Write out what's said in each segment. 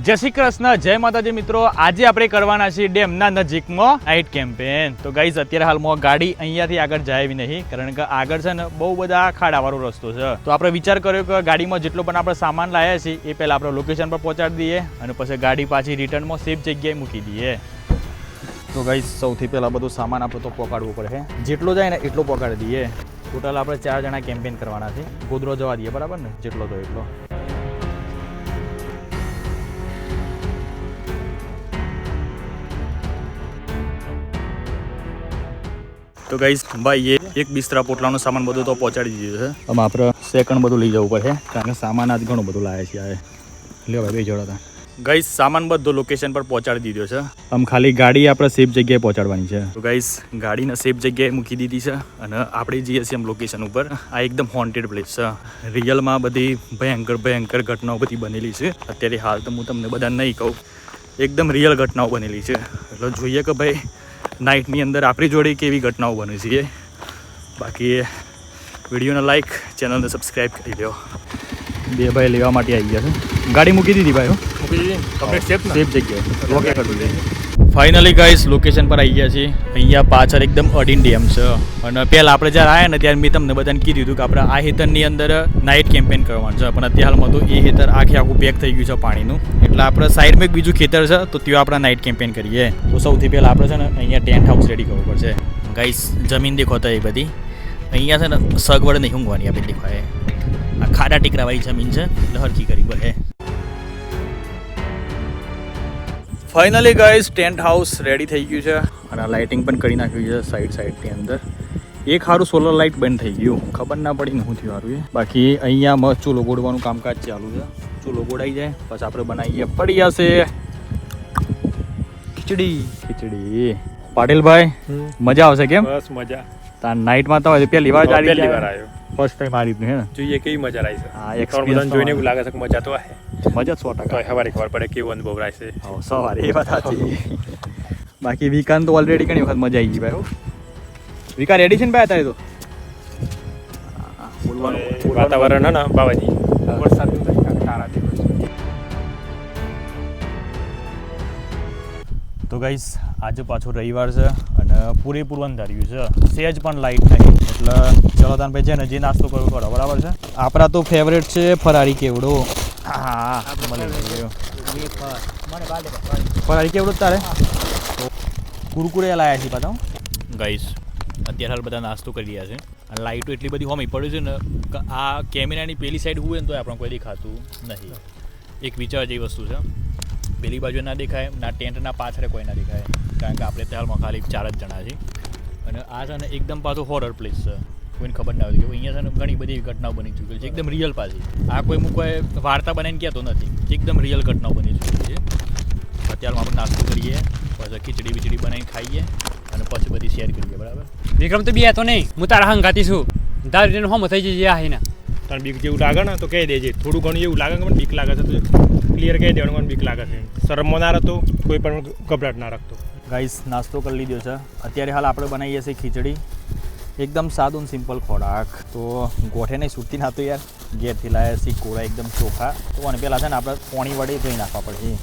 જય શ્રી કૃષ્ણ, જય માતાજી મિત્રો. આજે આપણે કરવાના છીએ ડેમના નજીકમાં નાઇટ કેમ્પેન. તો ગાઈઝ અત્યારે હાલમાં ગાડી અહીંયાથી આગળ જાય એવી નહીં, કારણ કે આગળ છે ને બહુ બધા ખાડાવાળો રસ્તો છે. તો આપણે વિચાર કર્યો કે ગાડીમાં જેટલો પણ આપણે સામાન લાવ્યા છીએ એ પહેલાં આપણે લોકેશન પર પહોંચાડી દઈએ અને પછી ગાડી પાછી રિટર્નમાં સેફ જગ્યાએ મૂકી દઈએ. તો ગાઈઝ સૌથી પહેલાં બધું સામાન આપણે તો પહોંચાડવું પડે. જેટલો જાય ને એટલો પહોંચાડી દઈએ. ટોટલ આપણે 4 જણા કેમ્પેન કરવાના છે. ગોધરો જવા દઈએ, બરાબર ને? જેટલો તો એટલો. તો ગાઈઝ ભાઈએ એક બિસ્તરા પોટલાનો સામાન બધું તો પહોંચાડી દીધું છે. આમ આપણે સેકન્ડ બધું લઈ જવું પડે, કારણ કે સામાન આજ ઘણું બધું લાવે છે. આવે લ્યો ભાઈ, બે જોડા હતા. ગાઈઝ સામાન બધો લોકેશન પર પહોંચાડી દીધો છે. આમ ખાલી ગાડી આપણે સેફ જગ્યાએ પહોંચાડવાની છે. તો ગાઈઝ ગાડીને સેફ જગ્યાએ મૂકી દીધી છે અને આપણે જઈએ છીએ આમ લોકેશન ઉપર. આ એકદમ હોન્ટેડ પ્લેસ છે. રિયલમાં બધી ભયંકર ઘટનાઓ બધી બનેલી છે. અત્યારે હાલ તો હું તમને બધા નહીં કહું, એકદમ રિયલ ઘટનાઓ બનેલી છે. એટલે જોઈએ કે ભાઈ નાઇટની અંદર આપણી જોડે કેવી ઘટનાઓ બને છે. બાકી વિડીયોને લાઈક, ચેનલને સબસ્ક્રાઈબ કરી લો. બે ભાઈ લેવા માટે આવી ગયા છે. ગાડી મૂકી દીધી ભાઈ, મૂકી દીધી કમ્પ્લીટ સેફ જગ્યાએ ઓકે કરી દીધી. ફાઇનલી ગાઈસ લોકેશન પર આવી ગયા છીએ. અહીંયા પાછળ એકદમ અડીન ડેમ છે અને પહેલાં આપણે જ્યારે આવ્યા ને ત્યારે મેં તમને બધાને કીધું હતું કે આપણે આ હેતરની અંદર નાઇટ કેમ્પેન કરવાનું છે, પણ અત્યારે હાલમાં તો એ હેતર આખું પેક થઈ ગયું છે પાણીનું. એટલે આપણે સાઈડમાં એક બીજું ખેતર છે, તો ત્યાં આપણે નાઇટ કેમ્પેન કરીએ. તો સૌથી પહેલાં આપણે છે ને અહીંયા ટેન્ટ હાઉસ રેડી કરવું પડશે. ગાઈસ જમીન દેખો તો એ બધી અહીંયા છે ને સગવડ નહીં ઊંઘવાની. આપણે દેખાય આ ખાડા ટીકરાવાળી જમીન છે, એટલે હરકી કરી પડે. Finally guys tent house ready થઈ ગયું છે અને લાઇટિંગ પણ કરી નાખ્યું છે સાઈડની અંદર. એક સારું સોલર લાઇટ બંધ થઈ ગયું, ખબર ના પડી શું થયું સારું. બાકી અહીંયા મસ્ત ચૂલો ગોળવાનું કામકાજ ચાલુ છે. ચૂલો ગોળાઈ જાય પછી આપણે બનાવીએ પડી જશે ખીચડી. પાટીલભાઈ મજા આવશે કેમ? બસ મજા. તાર નાઇટમાં તો પહેલી વાર આવ્યો, ફર્સ્ટ ટાઈમ આ રીતનું હે ને? જોઈએ કેવી મજા આવી છે. હા, એક્સપિરિયન્સ જોઈને એવું લાગે છે કે મજા તો આવે. મજા 100%. સવારે ખબર પડે કેવો અનુભવ રહે છે. સવારે એ વાત સાચી. બાકી વિકાન તો ઓલરેડી ઘણી વખત મજા આવી ગઈ ભાઈ. વિકા રેડી છે ને ભાઈ અત્યારે તો? વાતાવરણ હે ને બાવાજી વરસાદ સારા દિવસ. તો ગાઈસ આજે પાછો રવિવાર છે અને પૂરેપૂરું અંધાર્યું છે, સહેજ પણ લાઇટ નહીં. એટલે ચલો તાન ભાઈ છે ને જે નાસ્તો કરવો કરો, બરાબર છે? આપણા તો ફેવરેટ છે ફરારી કેવડો. હા મળી ગયો ફરારી કેવડો તારે. કુરકુરે લાયા છે પાછા. ગાઈસ અત્યારે હાલ બધા નાસ્તો કરી રહ્યા છે અને લાઇટો એટલી બધી હોમી પડે છે ને કે આ કેમેરાની પેલી સાઈડ હોય ને તો આપણને કોઈ દેખાતું નહીં. એક વિચાર જેવી વસ્તુ છે. પેલી બાજુ ના દેખાય ના, ટેન્ટના પાછળ કોઈ ના દેખાય, કારણ કે આપણે હાલમાં ખાલી 4 જ જણા છીએ. અને આ છે ને એકદમ પાછું હોરર પ્લેસ છે. કોઈને ખબર ના હોય કે અહીંયા છે ને ઘણી બધી ઘટનાઓ બની ચૂકેલી છે, એકદમ રિયલ પાછી. આ કોઈ વાર્તા બનાવીને કહેતો નથી, એકદમ રિયલ ઘટનાઓ બની ચૂકેલી છે. અત્યારમાં આપણે નાસ્તો કરીએ, પછી ખીચડી બનાવીને ખાઈએ અને પછી બધી શેર કરીએ, બરાબર? વિક્રમ તો બે તો નહીં, હું તારા હંગાતી છું. તારી રીતે હોમ થઈ જઈએ આ ને. તને બીક જેવું લાગે ને તો કહી દેજે. થોડું ઘણું એવું લાગે કે મને બીક લાગે છે તો ક્લિયર કહી દેવાનું મને બીક લાગે છે. શરમમાં ના રહેતો, કોઈ પણ ગભરાટ ના રાખતો. ગાઈસ નાસ્તો કરી લીધો છે. અત્યારે હાલ આપણે બનાવીએ છીએ ખીચડી. એકદમ સાદું સિમ્પલ ખોરાક. તો ગોઠે નહીં છૂટતી ના તો યાર, ઘેરથી લાવ્યા છીએ કોળા એકદમ ચોખા. તો અને પહેલાં છે ને આપણે પાણી વડે ધોઈ નાખવા પડશે.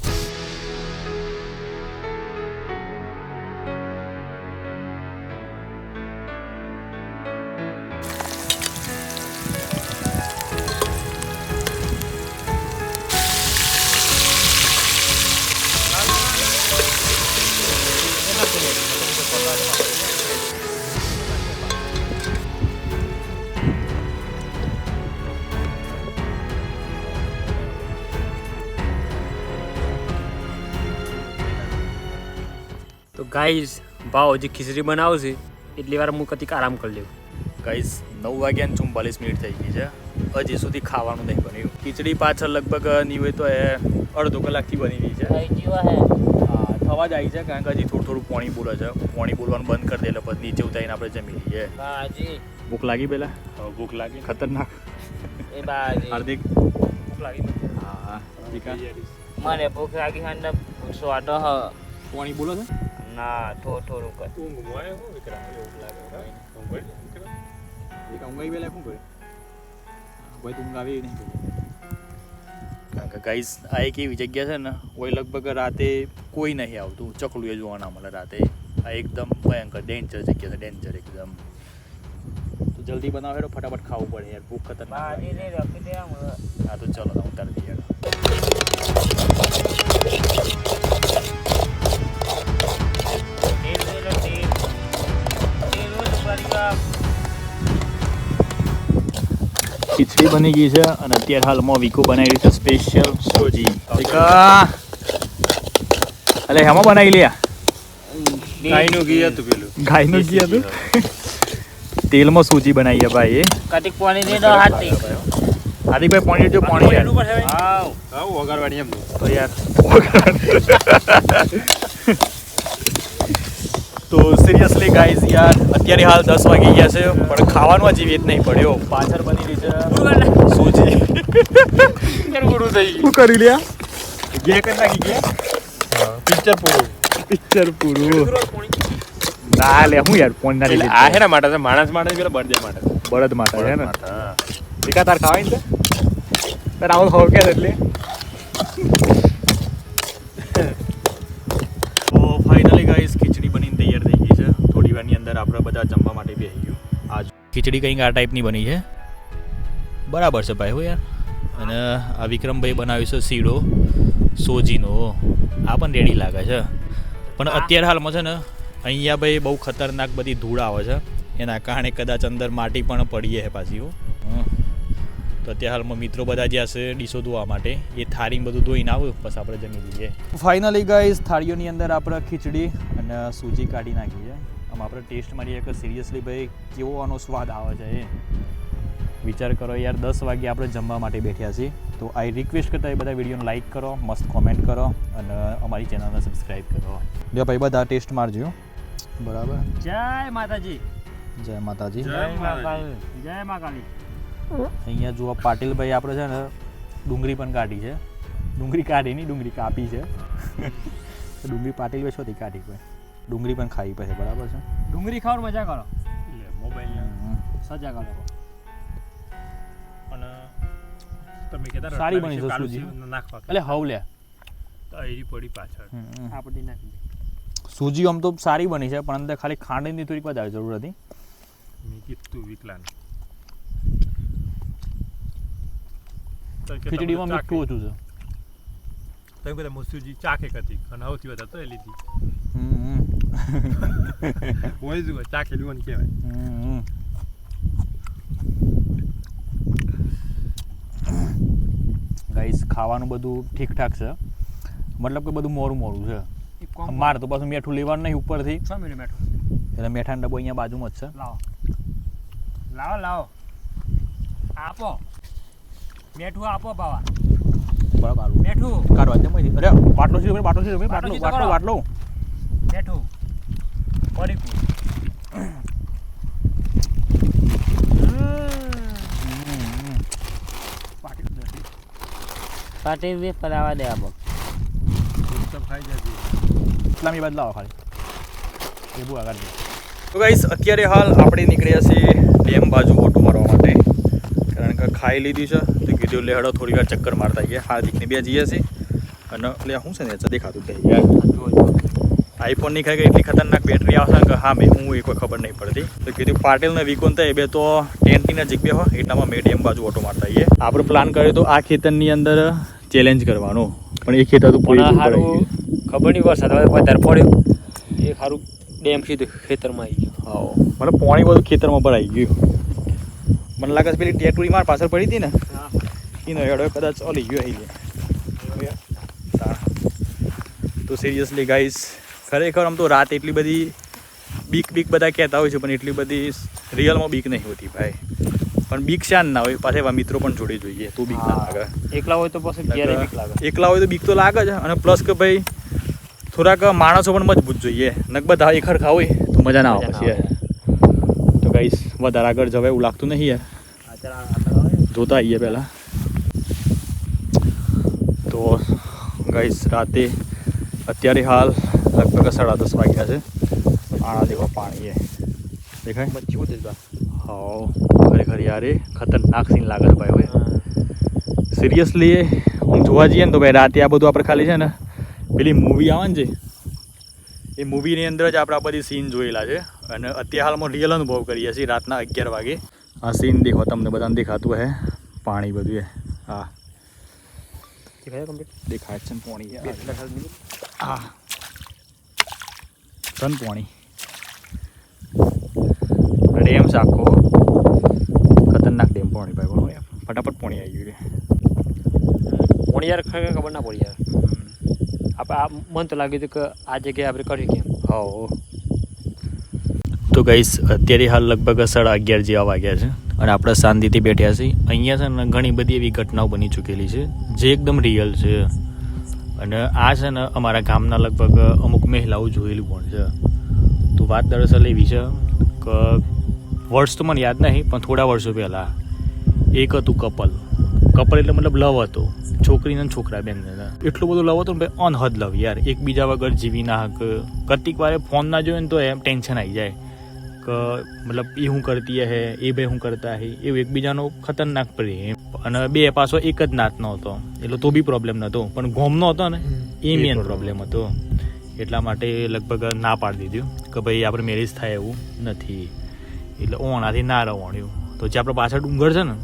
તો ગાઈઝ ભાવ જે ખીચડી બનાવશે એટલી વાર હું કતિક આરામ કરી લઉં. ગાઈસ 9:44 થઈ ગઈ છે, હજી સુધી ખાવાનું નહીં બન્યું. ખીચડી પાછળ લગભગ નહીં હોય તો અડધો કલાકથી બની રહી છે. હા થવા જ આવી છે, કારણ કે હજી થોડું પાણી બોલે છે. પાણી બોલવાનું બંધ કરી દે એટલે પછી નીચે ઉતારીને આપણે જમી લઈએ. ભૂખ લાગી પેલા? ભૂખ લાગી ખતરનાક. હાર્દિક ભૂખ લાગી. હા મને ભૂખ લાગી અને સ્વાદ પાણી બોલો છે ના થોડું કર ઊંઘ આવે હો વિક્રમ એવું લાગે. ઊંઘાઈ પેલા શું કરે ભાઈ? ઊંઘ આવી નહીં, કારણ કે ગાઈસ આ એક એવી જગ્યા છે ને ઓય લગભગ રાતે કોઈ નહીં આવતું, ચકલું એ જોવા ના મળે રાતે. આ એકદમ ભયંકર ડેન્જર જગ્યા છે, ડેન્જર એકદમ. તો જલ્દી બનાવો હેડો, ફટાફટ ખાવું પડે યાર, ભૂખ ખતરનાક બાજી લાગે. ને રખી દે આમ. હા તો ચલો હું ઉતારી દઈએ. તેલ દે લે તેલ. તેલ ઓછું કરી આપ. ખીચડી બની ગઈ છે અને અત્યારે હાલમાં વીકો બનાવી છે સ્પેશિયલ સોજી. વિકા અલે હેમાં બનાવી લ્યા? ગાયનું ઘી હતું પેલું. ગાયનું ઘી હતું. તેલમાં સૂજી બનાવી છે ભાઈ એ. કતિક પાણી દે દો હાથી. હાર્દિકભાઈ પાણી જો પાણી યાર. હાવ વગાડવાની એમ તો યાર તો સિરિયસલી ગાઈઝ યાર અત્યારે હાલ 10 વાગી ગયા છે પણ ખાવાનું હજી વેત નહીં પડ્યો. પાછળ બની રહી છે સૂજી. પૂરું થઈ શું કરી લ્યા? ગયા કરી નાખી ગયા. પિક્ચર પૂરું. પિક્ચર પૂરું. ના લે હું યાર ફોન ના એટલે આ હેના માટે છે, માણસ માટે પેલા બળદે માટે. બળદ માતા છે ને. એકા તાર ખાવાય ને તાર આવું ખાવ કે એટલે. તો ફાઇનલી ગાઈસ ખીચડી બનીને તૈયાર થઈ ગઈ છે. થોડી વારની અંદર આપણે બધા જમવા માટે બેસી ગયું. આ ખીચડી કંઈક આ ટાઈપની બની છે. બરાબર છે ભાઈ હો યાર. અને આ વિક્રમભાઈ બનાવ્યું છે શીરો સોજીનો. આ પણ રેડી લાગે છે પણ અત્યારે હાલમાં છે ને અહીંયા ભાઈ બહુ ખતરનાક બધી ધૂળ આવે છે, એના કારણે કદાચ અંદર માટી પણ પડીએ છે પાછી. તો અત્યારે હાલમાં મિત્રો બધા જ્યાં છે ડીશો ધોવા માટે એ થાળીમાં બધું ધોઈને આવ્યું પછી આપણે જમી લઈએ. ફાઇનલી ગાઈસ થાળીઓની અંદર આપણે ખીચડી અને સૂજી કાઢી નાખી છે. આમ આપણે ટેસ્ટ મારીએ કે સિરિયસલી ભાઈ કેવો આનો સ્વાદ આવે છે એ વિચાર કરો યાર. 10 વાગે આપણે જમવા માટે બેઠ્યા છીએ. તો આઈ રિક્વેસ્ટ કરતા એ બધા વિડીયોને લાઇક કરો, મસ્ત કોમેન્ટ કરો અને અમારી ચેનલને સબસ્ક્રાઈબ કરો. જો ભાઈ બધા ટેસ્ટ મારજો. બરાબર. જય માતાજી. જય માતાજી. જય માતાજી. જય મા કાલી. અહીંયા જુઓ પાટીલભાઈ આપણે છે ને ડુંગળી પણ કાઢી છે. ડુંગળી કાઢી નહીં, ડુંગળી કાપી છે. ડુંગળી પાટીલભાઈ શોધી કાઢી ભાઈ. ડુંગળી પણ ખાવી પડે બરાબર છે. ડુંગળી ખાવાની મજા કરો, મોબાઈલ સજા કરો. અને તમે કહેતા સારી બની છે સૂજી. નાખવા એટલે હવ લે તો એરી પડી પાછળ. આ બધી નાખી દે. સૂજી આમ તો સારી બની છે પણ અંદર ખાલી ખાંડની થોડીક વધારે જરૂર હતી. મેં કીધું વિકલાન ખીચડીમાં મીઠું ઓછું છે. તમે કહેતા મુસુજી ચાખે હતી અને સૌથી વધારે તો એ લીધી હોય જ ચાખે લીધું કહેવાય. ગાઈસ ખાવાનું બધું ઠીકઠાક છે, મતલબ કે બધું મોરું મોરું છે. મારે તો પાછું મીઠું લેવાનું નહીં ઉપરથી, 6 મિનિટ મેઠું એટલે મીઠાનો ડબ્બો અહીંયા બાજુમાં જ છે. લાવો લાવો લાવો આપો મેઠું આપો બાવા. બરાબર મેઠું કાઢવા દે. અરે બાટલો છે ભાઈ, બાટલો છે ભાઈ, બાટલો બાટલો બાટલો મેઠું પડી પાટી દે પલાવા દે આપો. ખાઈ જતી ઇસ્લામી બાદ લાવો ખાલી એ બહુ આગળ. તો ગાઈસ અત્યારે હાલ આપણે નીકળ્યા છીએ ડેમ બાજુ ઓટો મારવા માટે, કારણ કે ખાઈ લીધી છે તો કીધું લે હડો થોડી વાર ચક્કર મારતા આવીએ. હાર્દિકને બે જઈએ છીએ અને એટલે શું છે ને દેખાતું થઈ યાર. આઈફોન ની ખાઈ એટલી ખતરનાક બેટરી આવશે કે હા મેં હું એક ખબર નહીં પડતી. તો કીધું પાટીલ ને વિકોન થાય બે તો ટેન્ટની નજીક બે હોય એટલામાં મેં ડેમ બાજુ ઓટો મારતા આવીએ. આપણે પ્લાન કર્યો તો આ ખેતરની અંદર ચેલેન્જ કરવાનો, પણ એ ખેતર તો સારું ખબર નહીં વરસાદ વધારે પડ્યો એ સારું ડેમ સીધું ખેતરમાં આવી ગયું. હા મતલબ પાણી બધું ખેતરમાં ભરાઈ ગયું. મને લાગે છે પેલી ટેટુરી માર પાછળ પડી હતી ને એનો હેડો કદાચ ઓલી ગયો આવી ગયા. તો સિરિયસલી ગાઈસ ખરેખર આમ તો રાત એટલી બધી બીક બધા કહેતા હોય છે પણ એટલી બધી રિયલમાં બીક નહીં હોતી ભાઈ. પણ બીક શાન ના હોય, પાછા એવા મિત્રો પણ જોડે જોઈએ તો બીક ના લાગે. એકલા હોય તો પછી ક્યારે બીક લાગે. એકલા હોય તો બીક તો લાગે છે અને પ્લસ કે ભાઈ થોડાક માણસો પણ મજબૂત જોઈએ. નક બધા એક હરખા હોય તો મજા ના આવે પછી યાર. તો ગાઈસ વધારે આગળ જવાય એવું લાગતું નહીં યાર, જોતા આવીએ પહેલાં. તો ગાઈસ રાતે અત્યારે હાલ લગભગ 10:30 વાગ્યા છે. આણા દેખો પાણી એ દેખાય હા ખરેખર યાર એ ખતરનાક સીન લાગે છે ભાઈ. હવે સિરિયસલી આમ જોવા જઈએ ને તો ભાઈ રાતે આ બધું આપણે ખાલી છે ને પેલી મૂવી આવે ને જે એ મૂવીની અંદર જ આપણે આ બધી સીન જોયેલા છે અને અત્યારે હાલમાં રિયલ અનુભવ કરીએ છીએ રાતના 11 વાગે. આ સીન દેખો તમને બધાને દેખાતું હે પાણી બધું એ હા દેખાય છે ને પાણી હા સન પાણી ડેમ છે આખો ખતરનાક ડેમ પાણી ભાઈ બનો ફટાફટ પાણી આવી ગયું પણ યાર ખબર ના પડી યાર આપણે મન તો લાગ્યું હતું કે આ જગ્યાએ આપણે કર્યું કેમ. હા તો ગઈસ અત્યારે હાલ લગભગ 11:30 જેવા વાગ્યા છે અને આપણે શાંતિથી બેઠ્યા છીએ. અહીંયા છે ને ઘણી બધી એવી ઘટનાઓ બની ચૂકેલી છે જે એકદમ રિયલ છે અને આ છે ને અમારા ગામના લગભગ અમુક મહિલાઓ જોયેલું પણ છે. તો વાત દરઅસલ એવી છે કે વર્ષ તો મને યાદ નહીં પણ થોડા વર્ષો પહેલાં એક હતું કપલ એટલે મતલબ લવ હતો છોકરીને અને છોકરા બેનને એટલું બધું લવ હતું ને ભાઈ અનહદ લવ યાર એકબીજા વગર જીવી ના હક કેટલીક વારે ફોન ના જોયો ને તો એમ ટેન્શન આવી જાય કે મતલબ એ શું કરતી હે એ ભાઈ શું કરતા હે એવું એકબીજાનો ખતરનાક પ્રેમ અને બે પાછો એક જ નાતનો હતો એટલે તો બી પ્રોબ્લેમ નહોતો પણ ગોમનો હતો ને એ મેન પ્રોબ્લેમ હતો એટલા માટે લગભગ ના પાડી દીધું કે ભાઈ આપણે મેરેજ થાય એવું નથી એટલે ઓણાથી ના રવાણ્યું. તો જે આપણે પાછળ ડુંગર છે ને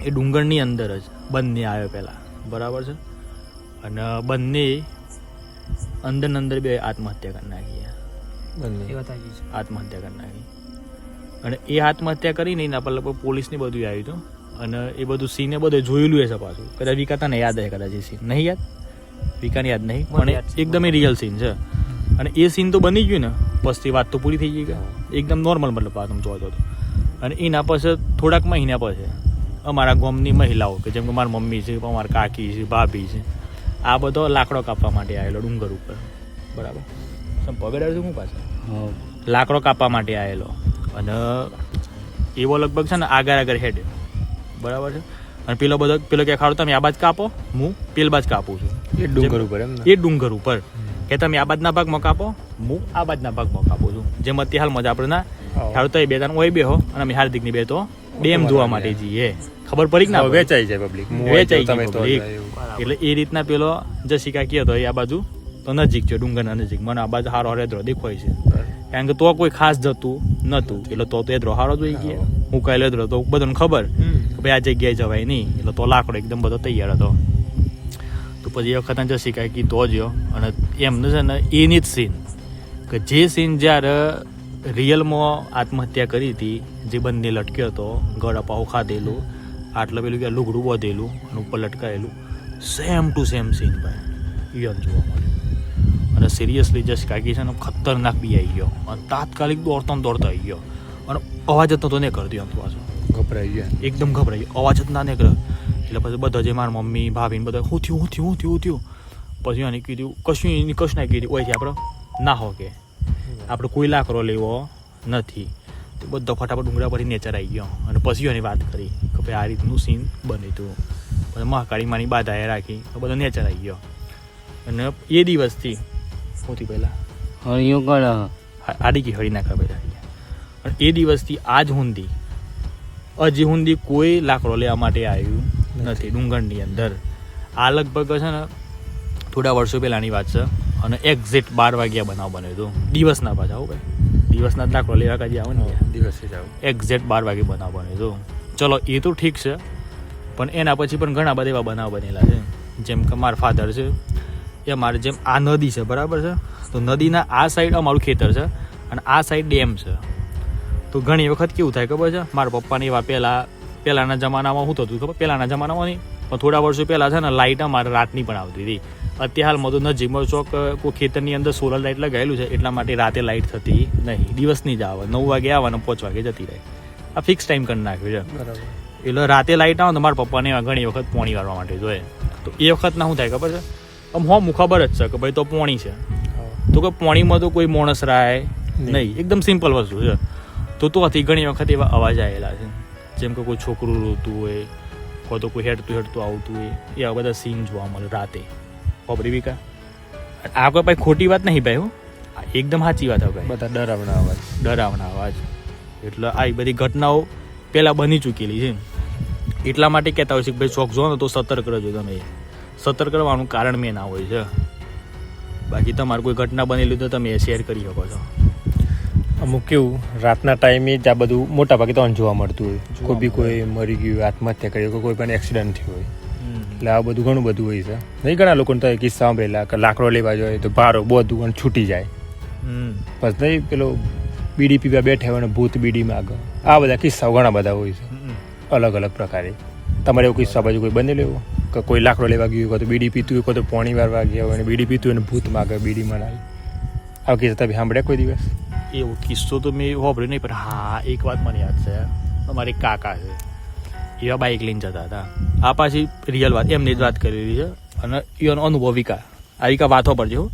એ ડુંગરની અંદર જ બંને આવ્યો પહેલાં બરાબર છે અને બંને અંદર બે આત્મહત્યા કરી નાખી આત્મહત્યા કરી નાખી અને એ આત્મહત્યા કરીને એના પર લગભગ પોલીસને બધું આવ્યું હતું અને એ બધું સીને બધું જોયેલું હશે પાછું કદાચ વિકાતાને યાદ હશે કદાચ એ સીન નહીં યાદ વિકાને યાદ નહીં પણ એકદમ એ રિયલ સીન છે અને એ સીન તો બની ગયું ને પછી વાત તો પૂરી થઈ ગઈ કે એકદમ નોર્મલ મતલબ વાત આમ જોતો હતો. અને એના પછી થોડાક મહિના પછી અમારા ગામની મહિલાઓ કે જેમ કે મારી મમ્મી છે અમારા કાકી છે ભાભી છે આ બધો લાકડો કાપવા માટે આવેલો ડુંગર ઉપર બરાબર પગડાડ છું હું પાછળ લાકડો કાપવા માટે આવેલો અને એવો લગભગ છે ને આગળ હેડ બરાબર છે અને પેલો કે ખાડો તમે આ બાજ કાપો હું પેલ બાજ કાપું છું એ ડુંગર ઉપર કે તમે આ બાજના ભાગમાં કાપો હું આ બાજના ભાગમાં કાપું છું જેમ અત્યારે હાલમાં જ આપણે ના ખાડો તો એ બે હોય બેહો અને અમે હાર્દિકની બે તો ડેમ જોવા માટે જઈએ ખબર પડી ના વેચાઈ જાય પબ્લિક એટલે એ રીતના પેલો જસિકા કહે તો એ આ બાજુ તો નજીક છે ડુંગરના નજીક મને આ બાજુ હારો રેદ્રો દેખાય છે કારણ કે તો કોઈ ખાસ જતું નતું એટલે તો એદ્રો હારો જોઈ ગયા હું કાલે એદ્રો તો બધાને ખબર કે ભાઈ આ જગ્યાએ જવાય નહીં એટલે તો લાકડો એકદમ બધો તૈયાર હતો. તો પછી એ વખત જસિકાએ કીધો જ્યો અને એમને છે ને એની જ સીન કે જે સીન જ્યારે રિયલમાં આત્મહત્યા કરી હતી જે બંને લટક્યો હતો ગળા પાઉ ખાધેલું આટલું પેલું કે લુગડું બાંધેલું અને ઉપર લટકાયેલું સેમ ટુ સેમ સીન ભાઈ યન જોવા મળ્યું અને સિરિયસલી જસ્ટ કાકી છે ને ખતરનાક બી આવી ગયો અને તાત્કાલિક દોડતો આવી ગયો અને અવાજ જ નતો નહીં કરતી આમ પાછો ગભરાઈ ગયા એકદમ ગભરાઈ ગયો અવાજ જ ના નીકળ્યો એટલે પછી બધા જે મારા મમ્મી ભાભીને બધા હું થયું પછી એને કીધું કશું ના કીધું ઓયથી આપણે ના હો કે આપણે કોઈ લાકડો લેવો નથી તો બધો ફટાફટ ડુંગરા પરથી નેચર આવી ગયો અને પછી એની વાત કરી કે ભાઈ આ રીતનું સીન બન્યું હતું પછી મહાકાળી માની બાધાએ રાખી તો બધો નેચર આવી ગયો અને એ દિવસથી સૌથી પહેલાં આડી હળી નાખવા બધા અને એ દિવસથી આજ સુધી કોઈ લાકડો લેવા માટે આવ્યું નથી ડુંગરની અંદર. આ લગભગ છે ને થોડા વર્ષો પહેલાંની વાત છે અને એક્ઝેક્ટ 12 વાગ્યા બનાવ બન્યો હતો દિવસના પાછા આવું ભાઈ દિવસના જ લાકડો લેવા કાજે આવે ને દિવસે જ આવું એક્ઝેક્ટ 12 વાગે બનાવ બન્યો હતો. ચલો એ તો ઠીક છે પણ એના પછી પણ ઘણા બધા એવા બનાવ બનેલા છે જેમ કે મારા ફાધર છે એ મારે જેમ આ નદી છે બરાબર છે તો નદીના આ સાઈડ અમારું ખેતર છે અને આ સાઈડ ડેમ છે. તો ઘણી વખત કેવું થાય ખબર છે મારા પપ્પાને એવા પહેલાંના જમાનામાં શું થતું ખબર પહેલાંના જમાનામાં નહીં પણ થોડા વર્ષો પહેલાં છે ને લાઇટ અમારે રાતની પણ આવતી હતી. અત્યારે હાલમાં તો નજીકમાં ચોક કોઈ ખેતરની અંદર સોલર લાઇટ લગાવેલું છે એટલા માટે રાતે લાઇટ થતી નહીં દિવસની જ આવે 9 વાગે આવે અને 5 વાગે જતી રહે આ ફિક્સ ટાઈમ કરી નાખ્યું છે બરાબર. એટલે રાતે લાઇટ આવે તો મારા પપ્પાને ઘણી વખત પોણી વાળવા માટે જોઈએ તો એ વખતના શું થાય ખબર છે આમ ખબર જ છે કે ભાઈ તો પોણી છે તો કે પોણીમાં તો કોઈ માણસ રાય નહીં એકદમ સિમ્પલ વસ્તુ છે. તો હતી ઘણી વખત એવા અવાજ આવેલા છે જેમ કે કોઈ છોકરું રોતું હોય કોઈ તો કોઈ હેડતું આવતું હોય એવા બધા સીન જોવા મળે રાતે ખબરી વિકા. આ કોઈ ભાઈ ખોટી વાત નહીં ભાઈ એકદમ સાચી વાત ભાઈ બધા ડરાવના અવાજ એટલે આ બધી ઘટનાઓ પહેલાં બની ચૂકેલી છે એટલા માટે કહેતા હોય છે કે ભાઈ શોખ જો ને તો સતર્ક રહેજો તમે સતર્ક રહેવાનું કારણ મેં ના હોય છે. બાકી તમારે કોઈ ઘટના બનેલી તો તમે શેર કરી શકો છો. અમુક કેવું રાતના ટાઈમે જ આ બધું મોટા ભાગે તો જોવા મળતું હોય. કોઈ બી કોઈ મરી ગયું, આત્મહત્યા કરી, કોઈ પણ એક્સિડન્ટ થયું હોય, એટલે આ બધું ઘણું બધું હોય છે. નહીં ઘણા લોકોને તો કિસ્સા સાંભળેલા કે લાકડો લેવા જોઈએ તો ભારો બધું અને છૂટી જાય. બસ નહીં પેલો બીડી પીવા બેઠા હોય ને ભૂત બીડી માગે. આ બધા કિસ્સાઓ ઘણા બધા હોય છે અલગ અલગ પ્રકારે. તમારે એવો કિસ્સા બાજુ કોઈ બનેલો એવો કે કોઈ લાકડો લેવા ગયું હોય, તો બીડી પીતું હોય, કોઈ તો પોણી વારવા ગયા હોય, બીડી પીતું હોય ને ભૂત માગે, બીડી મનાય. આવા કિસ્સા તમે સાંભળ્યા કોઈ દિવસ? એવો કિસ્સો તો મેં વાપર્યો નહીં, પણ હા એક વાત મને યાદ છે. અમારે એક કાકા છે, એવા બાઇક લઈને જતા હતા. આ પાછી રિયલ વાત એમની જ વાત કરેલી છે અને એનો અનુભવ વિકા વાતો પડજો.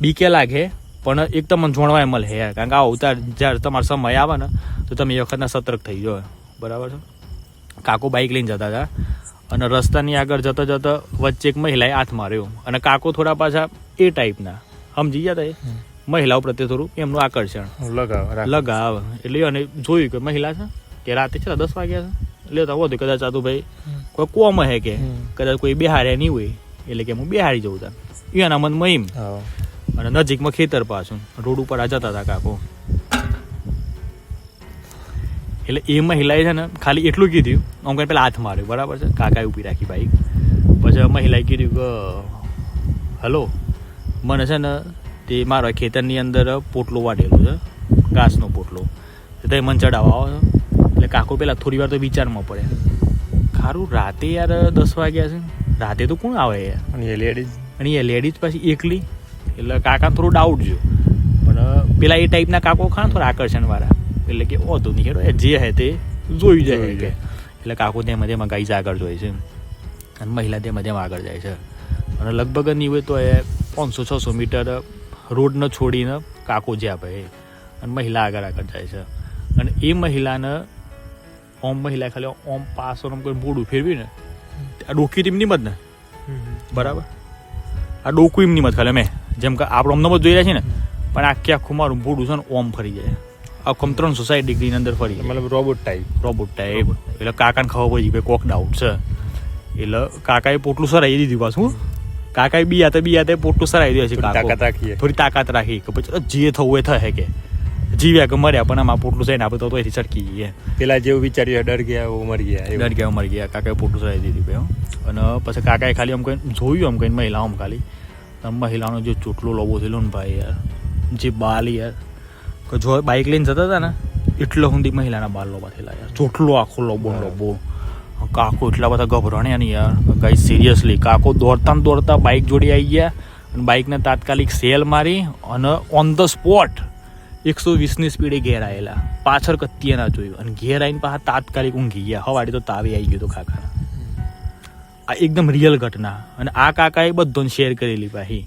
બીકે લાગે પણ એકદમ જોણવા મળે યાર, કારણ કે આ અવતાર જ્યારે તમારો સમય આવે ને તો તમે એ વખતના સતર્ક થઈ જાઓ. બરાબર છે. કાકો બાઇક લઈને જતા હતા અને રસ્તાની આગળ જતા જતા વચ્ચે એક મહિલાએ હાથ માર્યો અને કાકો થોડા પાછા એ ટાઈપના સમજી ગયા હતા. મહિલાઓ પ્રત્યે થોડું એમનું આકર્ષણ લગાવ એટલે અને જોયું કે મહિલા છે કે રાતે છે 10 વાગ્યા છે લેતા હોતું કદાચ આ તો ભાઈ કોઈ કોમ હે કે કદાચ કોઈ બિહાર્યા નહીં હોય એટલે કે હું બિહારી જવું તા એના મન મહિમ. અને નજીકમાં ખેતર પાછું રોડ ઉપર આ જતા હતા કાકો. એટલે એ મહિલાએ છે ને ખાલી એટલું કીધું, આમ કઈ પેલા હાથ માર્યો. બરાબર છે. કાકાએ ઊભી રાખી બાઈક. પછી મહિલાએ કીધું કે હલો, મને છે ને તે મારા ખેતરની અંદર પોટલો વાઢેલો છે, ઘાસનો પોટલો, તમે મને ચડાવવા આવો છો. એટલે કાકો પેલા થોડી વાર તો વિચારમાં પડે, ખારું રાતે યાર 10 વાગ્યા છે, રાતે તો કોણ આવે યાર, અને એ લેડીઝ પાછી એકલી. એટલે કાકા થોડું ડાઉટ જો, પણ પેલા એ ટાઈપના કાકો ખાને થોડા આકર્ષણવાળા, એટલે કે ઓતો નહીં હેડો જે હે તે જોઈ જાય કે. એટલે કાકો તેમાં તેમાં ગાઈઝ આગળ જોઈ છે અને મહિલા તેમાં તેમાં આગળ જાય છે. અને લગભગ નહીં હોય તો એ 500-600 મીટર રોડને છોડીને કાકો જ્યાં ભાઈ અને મહિલા આગળ જાય છે. અને એ મહિલાને મહિલા ખાલી પાછળ કોઈ બોડું ફેરવી ને આ ડોકી ટીમની મત ને બરાબર, આ ડોકું એમની મત ખાલી અમે જેમ કે આપણે અમને જ જોઈ રહ્યા છીએ ને, પણ આખું મારું બોડું છે ને ફરી જાય આખું 360 ડિગ્રીની અંદર ફરી જાય. મતલબ રોબોટ ટાઈપ. એટલે કાકાને ખબર પડી ભાઈ કોક ડાઉટ છે. એટલે કાકાએ પોટલું સરાઈ દીધું પાછું. કાકાએ બિયાતે પોટલું સરાઈ દે છે. થોડી તાકાત રાખી કે પછી જે થવું એ થાય કે જીવ્યા કે મર્યા, પણ આમાં પોટલું સરાઈને આપણે તો એથી ચટકી જઈએ. પેલા જેવું વિચાર્યું ડર ગયા મરી ગયા. કાકાએ પોટલું સરાઈ દીધું ભાઈ. અને પછી કાકાએ ખાલી આમ કઈ જોયું, આમ કઈ મહિલા આમ ખાલી મહિલાનો જે ચોટલો લોબો થયેલો ને ભાઈ યાર, જે બાલ યાર કે જો બાઇક લઈને જતા હતા ને એટલો સુધી મહિલાના બાલ લોબા થયેલા યાર, ચોટલો આખો લોબો. કાકો એટલા બધા ગભરાણ્યા નહીં યાર, કઈ સિરિયસલી. કાકો દોડતા બાઇક જોડી આવી ગયા અને બાઇકને તાત્કાલિક સેલ મારી અને ઓન ધ સ્પોટ 120ની સ્પીડે ઘેર આવેલા. પાછળ કત્તીએ ના જોયું અને ઘેર આવીને પાછા તાત્કાલિક ઊંઘી ગયા. હવાડી તો તાવે આવી ગયો તો કાકાના. આ એકદમ રિયલ ઘટના અને આ કાકાએ બધોને શેર કરેલી પાછી.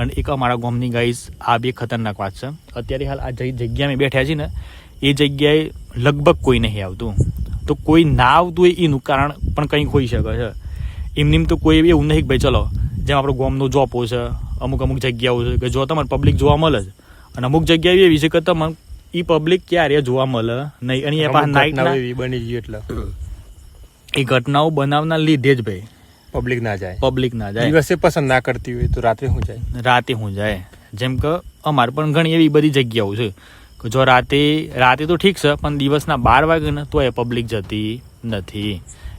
અને એક અમારા ગામની ગાઈઝ આ બે ખતરનાક વાત છે. અત્યારે હાલ આ જગ્યા મેં બેઠ્યા છીએ ને એ જગ્યાએ લગભગ કોઈ નહીં આવતું. તો કોઈ ના આવતું હોય એનું કારણ પણ કંઈક હોઈ શકે છે. એમની તો કોઈ એવું નહીં કે ભાઈ ચલો જેમ આપણો ગામનો જોપો છે, અમુક જગ્યાઓ છે કે જો તમારે પબ્લિક જોવા મળે છે, અને અમુક જગ્યાએ એવી છે કે તમને એ પબ્લિક ક્યારે જોવા મળે નહીં. અને એ પાછા નાઇટના બની ગયું એટલે એ ઘટનાઓ બનાવના લીધે જ ભાઈ પબ્લિક ના જાય. દિવસે પસંદ ના કરતી હોય તો રાતે શું જાય. જેમ કે અમારે પણ ઘણી એવી બધી જગ્યાઓ છે કે જો રાતે તો ઠીક છે, પણ દિવસના 12 વાગે ને તો એ પબ્લિક જતી નથી,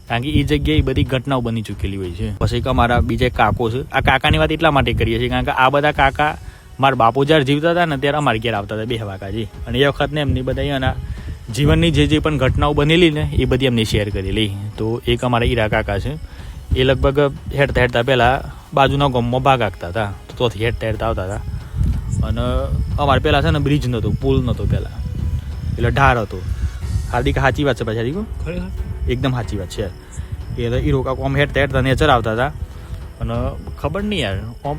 કારણ કે એ જગ્યાએ બધી ઘટનાઓ બની ચૂકેલી હોય છે. પછી એક અમારા બીજા કાકો છે. આ કાકાની વાત એટલા માટે કરીએ છીએ કારણ કે આ બધા કાકા મારા બાપુ જ્યારે જીવતા હતા ને ત્યારે અમારે ઘેર આવતા હતા 2 વાગ્યાજી. અને એ વખત ને એમની બધા એના જીવનની જે પણ ઘટનાઓ બનેલી ને એ બધી એમની શેર કરેલી. તો એક અમારા ઈરા કાકા છે, એ લગભગ હેડતા પહેલાં બાજુના ગામમાં ભાગ આગતા હતા, તો તોથી હેડતા આવતા હતા. અને અમારે પહેલાં છે ને બ્રિજ નહોતો, પુલ નહોતો પહેલાં, એટલે ઢાર હતો. હાર્દિક સાચી વાત છે પાછી, એકદમ સાચી વાત છે. એટલે હીરો કાકો આમ હેડતા નેચર આવતા હતા અને ખબર નહીં યાર આમ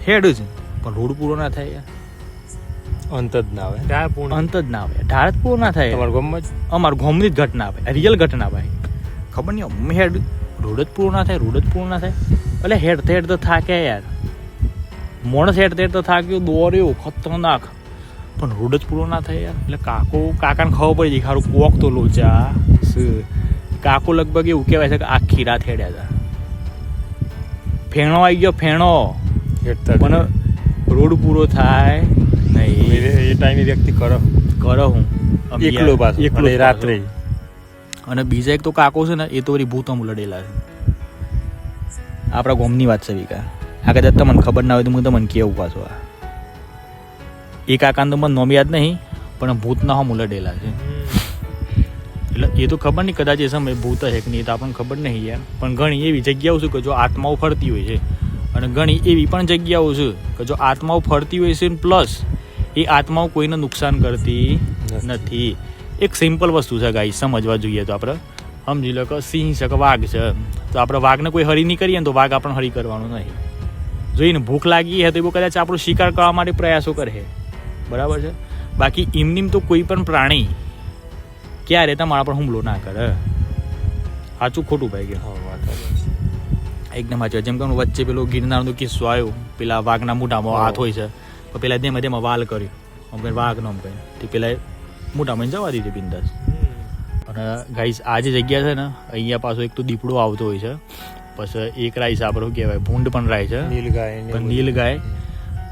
હેડ જ પણ રોડ પૂરો ના થાય યાર, અંત જ ના આવે, ઢાળ જ પૂરો ના થાય. અમારા ગામની જ ઘટના આવે, રિયલ ઘટના ભાઈ. ખબર નહીં હેડ રોડ જ પૂરો ના થાય. એટલે હેડ તો થાકે યાર, માણસ હેડ તો થાક્યો, દોર્યો ખતરનાક, પણ રોડ જ પૂરો ના થાય યાર. એટલે કાકાને ખબર પડી જાય ખારું કોક તો લોચા. કાકો લગભગ એવું કહેવાય છે કે આખી રાત હેડ્યા હતા. ફેણો આવી ગયો ફેણો હેઠતા પણ રોડ પૂરો થાય નહીં એ ટાઈમે વ્યક્તિ કરો હું એકલો પાછો એકલો રાત્રે. અને બીજા એક તો કાકો છે ને એ તો વળી ભૂતમ લડેલા છે આપણા ગામની વાત છે વિકા આ કદાચ તમને ખબર ના હોય તો હું તમને કેવું પાછો આ એ કાકાને તો મને નોમ યાદ નહીં પણ ભૂતના હમ લડેલા છે એટલે એ તો ખબર નહીં કદાચ એ સમયે ભૂત હે કે નહીં તો આપણને ખબર નહીં યાર પણ ઘણી એવી જગ્યાઓ છે કે જો આત્માઓ ફરતી હોય છે અને ઘણી એવી પણ જગ્યાઓ છે કે જો આત્માઓ ફરતી હોય છે પ્લસ એ આત્માઓ કોઈને નુકસાન કરતી નથી. એક સિમ્પલ વસ્તુ છે ગાઈ સમજવા જોઈએ તો આપણે સમજી લો કે સિંહ છે કે વાઘ છે તો આપણે વાઘને કોઈ હરી નહીં કરીએ ને તો વાઘ આપણને હરી કરવાનું નહીં. જોઈને ભૂખ લાગી છે તો એ કદાચ આપણો શિકાર કરવા માટે પ્રયાસો કરે બરાબર છે. બાકી એમનીમ તો કોઈ પણ પ્રાણી ક્યારે તમારા પર હુમલો ના કરે. સાચું ખોટું ભાઈ ગયું એકદમ સાચું. જેમ કે વચ્ચે પેલો ગિરનારનો કિસ્સો આવ્યો પેલા વાઘના મોઢામાં હાથ હોય છે પણ પેલા ધીમે ધીમે વાલ કર્યું આમ કઈ વાઘ નો આમ કઈ તે પેલા મોઢામાં જવા દીધી બિંદાસ. અને ગાઈસ આ જે જગ્યા છે ને અહીંયા પાછો એક તો દીપડો આવતો હોય છે પછી એક રાઈસ આપણો કહેવાય ભૂંડ પણ રાય છે નીલ ગાય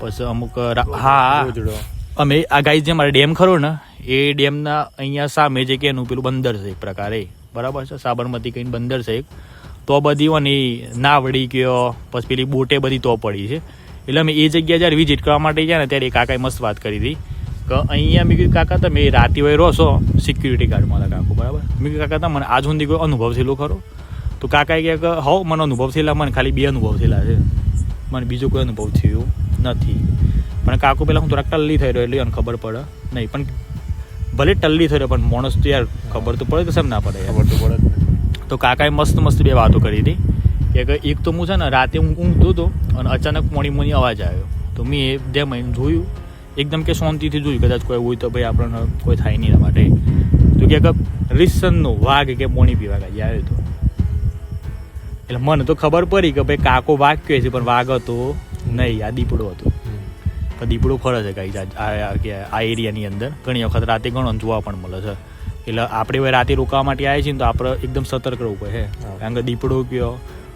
પછી અમુક હા અમે આ ગાઈસ જે મારે ડેમ ખરો ને એ ડેમના અહીંયા સામે જે કે એનું પેલું બંદર છે એક પ્રકારે બરાબર છે સાબરમતી કઈ બંદર છે એક તો બધી હોય ને નાવડી કયો પછી પેલી બોટે બધી તો પડી છે. એટલે અમે એ જગ્યા જ્યારે વિઝિટ કરવા માટે ગયા ને ત્યારે કાકાએ મસ્ત વાત કરી હતી કે અહીંયા મેં કીધું કાકા તમે રાતે હોય રહો છો સિક્યુરિટી ગાર્ડમાં હતા કાકુ બરાબર. મેં કીધું કાકા તમને આજ સુધી કોઈ અનુભવ થયેલો ખરો તો કાકાએ કહે કે હવ મને અનુભવ થયેલા મને ખાલી 2 અનુભવ થયેલા છે મને બીજો કોઈ અનુભવ થયો નથી. પણ કાકુ પહેલાં હું થોડાક ટલ્લી થઈ રહ્યો એટલે એને ખબર પડે નહીં પણ ભલે ટલ્લી થઈ રહ્યો પણ માણસ તો યાર ખબર તો પડે કે સમ ના પડે ખબર તો પડે. તો કાકાએ મસ્ત મસ્ત 2 વાતો કરી હતી કે એક તો હું છે ને રાતે હું ઊંઘતો હતો અને અચાનક મોણી અવાજ આવ્યો તો મેં જેમ જોયું એકદમ કે શાંતિથી જોયું કદાચ કોઈ હોય તો ભાઈ આપણને કોઈ થાય નહીં એના માટે તો કે રીસનનો વાઘ કે મોણી પીવા ગાય આવ્યો હતો. એટલે મને તો ખબર પડી કે ભાઈ કાકો વાઘ કહે છે પણ વાઘ હતો નહીં આ દીપડો હતો. પણ દીપડો ફરે છે કઈ આ એરિયાની અંદર ઘણી વખત રાતે ઘણો જોવા પણ મળે છે. એટલે આપણે હવે રાતે રોકાવા માટે આવ્યા છીએ ને તો આપણે એકદમ સતર્ક રહેવું પડે કારણ કે દીપડો કયો